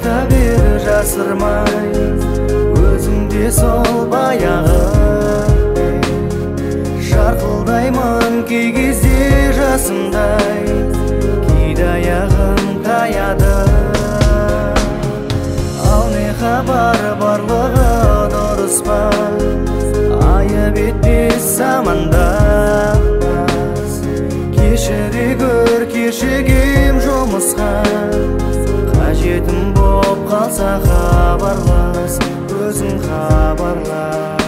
айта бер жасырмай, өзіңде сол баяғы. Жарқылдаймын кей кезде жасымдай, кейде аяғым таяды. Ал не хабар, барлығы дұрыс па, айып етпес амандас. Кешіре көр, кешігем жұмысқа, қажетім боп қалса хабарлас, өзің хабарлас.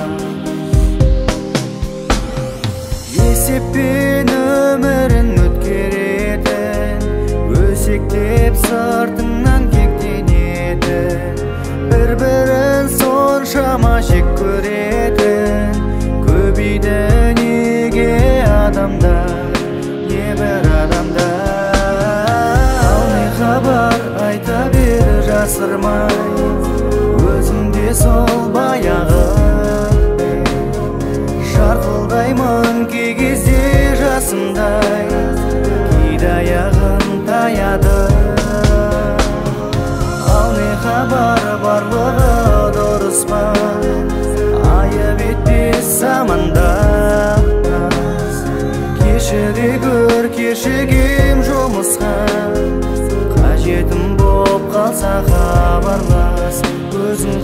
Есеппен өмірін өткеретін, өсектеп сыртыңнан кектенетін, бір-бірін соншама жек көретін, көбейді неге адамдар, небір адамдар. Ал не хабар, айта бер жасырмай, өзіңде сол баяғы. Жарқылдаймын кей кезде жасымдай, кейде аяғым таяды. Ал не хабар, барлығы дұрыс па, айып етпес амандас. Кешіре көр, кешігем жұмысқа, қажетім боп қалса хабарлас, өзің